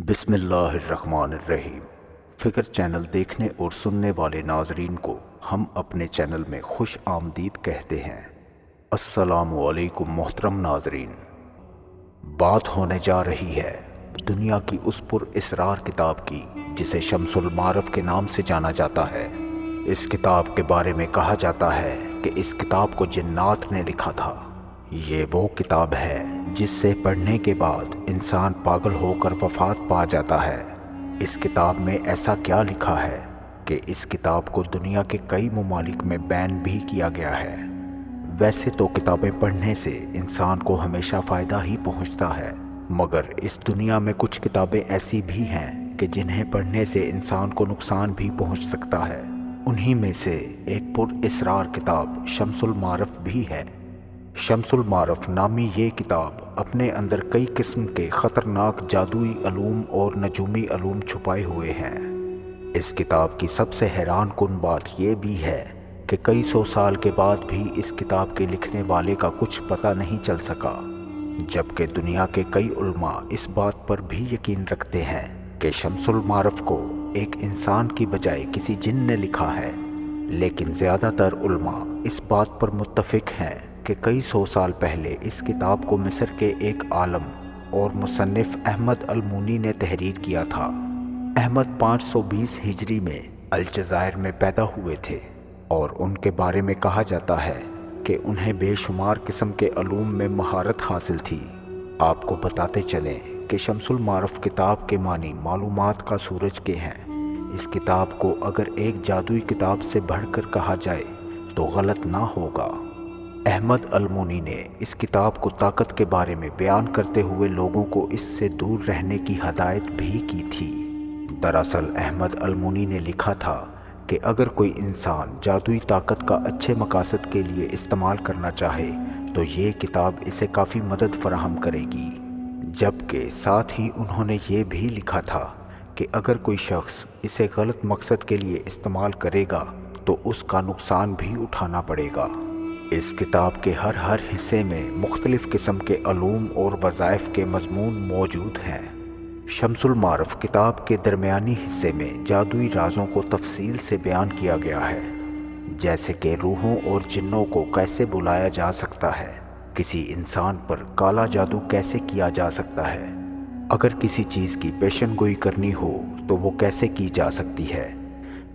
बिस्मिल्लाहिर्रहमानिर्रहीम। फ़िक्र चैनल देखने और सुनने वाले नाजरीन को हम अपने चैनल में खुश आमदीद कहते हैं। अस्सलामु अलैकुम मोहतरम नाजरीन। बात होने जा रही है दुनिया की उस पुरअसरार किताब की जिसे शम्सुल मारफ के नाम से जाना जाता है। इस किताब के बारे में कहा जाता है कि इस किताब को जिन्नात ने लिखा था। ये वो किताब है जिससे पढ़ने के बाद इंसान पागल होकर वफात पा जाता है। इस किताब में ऐसा क्या लिखा है कि इस किताब को दुनिया के कई ममालिक में बैन भी किया गया है। वैसे तो किताबें पढ़ने से इंसान को हमेशा फ़ायदा ही पहुंचता है, मगर इस दुनिया में कुछ किताबें ऐसी भी हैं कि जिन्हें पढ़ने से इंसान को नुकसान भी पहुंच सकता है। उन्हीं में से एक पुरअसरार किताब शम्सुल मारफ भी है। शम्सुल मारफ नामी ये किताब अपने अंदर कई किस्म के ख़तरनाक जादुई अलूम और नजूमी अलूम छुपाए हुए हैं। इस किताब की सबसे हैरान कुन बात यह भी है कि कई सौ साल के बाद भी इस किताब के लिखने वाले का कुछ पता नहीं चल सका, जबकि दुनिया के कई उलमा इस बात पर भी यकीन रखते हैं कि शम्सुल मारफ को एक इंसान की बजाय किसी जिन ने लिखा है। लेकिन ज़्यादातर उलमा इस बात पर मुत्तफ़िक हैं कि कई सौ साल पहले इस किताब को मिस्र के एक आलम और मुसन्निफ़ अहमद अलमूनी ने तहरीर किया था। अहमद 520 हिजरी में अलजायर में पैदा हुए थे और उनके बारे में कहा जाता है कि उन्हें बेशुमार किस्म के अलूम में महारत हासिल थी। आपको बताते चलें कि शम्सुल मारफ किताब के मानी मालूमात का सूरज के हैं। इस किताब को अगर एक जादुई किताब से बढ़कर कहा जाए तो गलत ना होगा। अहमद अलमूनी ने इस किताब को ताकत के बारे में बयान करते हुए लोगों को इससे दूर रहने की हदायत भी की थी। दरअसल अहमद अलमूनी ने लिखा था कि अगर कोई इंसान जादुई ताकत का अच्छे मकासद के लिए इस्तेमाल करना चाहे तो ये किताब इसे काफ़ी मदद फराहम करेगी। जबकि साथ ही उन्होंने ये भी लिखा था कि अगर कोई शख्स इसे गलत मकसद के लिए इस्तेमाल करेगा तो उसका नुकसान भी उठाना पड़ेगा। इस किताब के हर हिस्से में मुख्तलिफ़ किस्म के अलूम और वज़ाइफ के मज़मून मौजूद हैं। शम्सुल मारफ किताब के दरमियानी हिस्से में जादुई राज़ों को तफसील से बयान किया गया है, जैसे कि रूहों और जिन्नों को कैसे बुलाया जा सकता है, किसी इंसान पर काला जादू कैसे किया जा सकता है, अगर किसी चीज़ की पेशनगोई करनी हो तो वो कैसे की जा सकती है।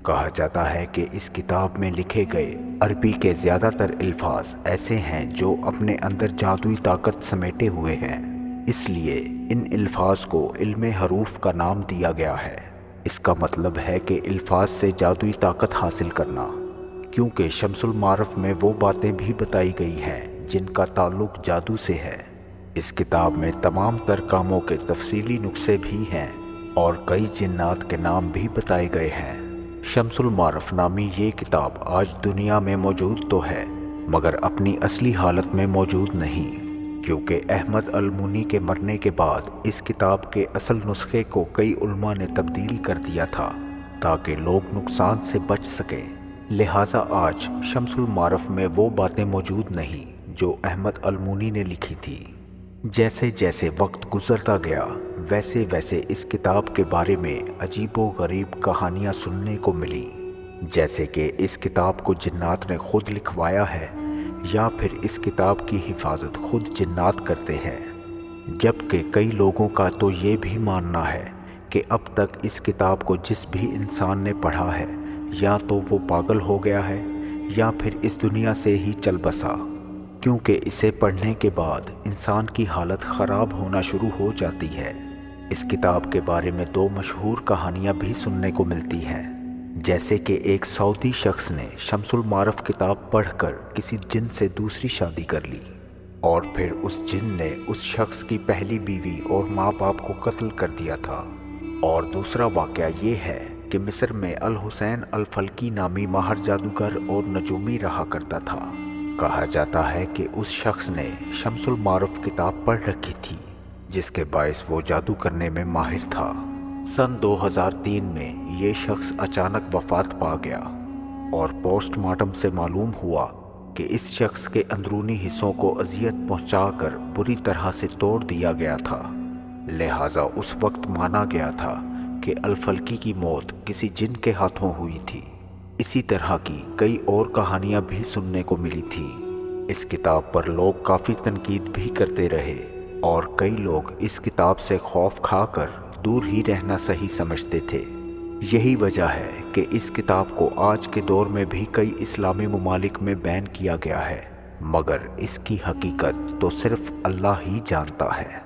कहा जाता है कि इस किताब में लिखे गए अरबी के ज़्यादातर अल्फाज ऐसे हैं जो अपने अंदर जादुई ताकत समेटे हुए हैं, इसलिए इन अल्फाज को इल्मे हरूफ का नाम दिया गया है। इसका मतलब है कि अल्फाज से जादुई ताकत हासिल करना, क्योंकि शम्सुल मारफ में वो बातें भी बताई गई हैं जिनका ताल्लुक़ जादू से है। इस किताब में तमाम तर कामों के तफसीली नुस्खे भी हैं और कई जिन्नात के नाम भी बताए गए हैं। शम्सुल मारफ नामी ये किताब आज दुनिया में मौजूद तो है, मगर अपनी असली हालत में मौजूद नहीं, क्योंकि अहमद अलमूनी के मरने के बाद इस किताब के असल नुस्खे को कई उलमा ने तब्दील कर दिया था ताकि लोग नुकसान से बच सकें। लिहाजा आज शम्सुल मारफ में वो बातें मौजूद नहीं जो अहमद अलमूनी ने लिखी थी। जैसे जैसे वक्त गुजरता गया वैसे वैसे इस किताब के बारे में अजीबो गरीब कहानियाँ सुनने को मिली, जैसे कि इस किताब को जिन्नात ने खुद लिखवाया है या फिर इस किताब की हिफाजत खुद जिन्नात करते हैं। जबकि कई लोगों का तो ये भी मानना है कि अब तक इस किताब को जिस भी इंसान ने पढ़ा है या तो वो पागल हो गया है या फिर इस दुनिया से ही चल बसा, क्योंकि इसे पढ़ने के बाद इंसान की हालत ख़राब होना शुरू हो जाती है। इस किताब के बारे में दो मशहूर कहानियाँ भी सुनने को मिलती हैं, जैसे कि एक सऊदी शख्स ने शम्सुल मारफ किताब पढ़कर किसी जिन से दूसरी शादी कर ली और फिर उस जिन ने उस शख्स की पहली बीवी और माँ बाप को कत्ल कर दिया था। और दूसरा वाक़या ये है कि मिस्र में अल हुसैन अल फल्की नामी माहर जादूगर और नजूमी रहा करता था। कहा जाता है कि उस शख्स ने शम्सुल मारफ किताब पढ़ रखी थी, जिसके बायस वो जादू करने में माहिर था। सन 2003 में ये शख्स अचानक वफात पा गया और पोस्टमार्टम से मालूम हुआ कि इस शख्स के अंदरूनी हिस्सों को अजियत पहुंचाकर बुरी तरह से तोड़ दिया गया था। लिहाजा उस वक्त माना गया था कि अल-फल्की की मौत किसी जिन के हाथों हुई थी। इसी तरह की कई और कहानियां भी सुनने को मिली थी। इस किताब पर लोग काफ़ी तनकीद भी करते रहे और कई लोग इस किताब से खौफ खाकर दूर ही रहना सही समझते थे। यही वजह है कि इस किताब को आज के दौर में भी कई इस्लामी ममालिक में बैन किया गया है, मगर इसकी हकीकत तो सिर्फ अल्लाह ही जानता है।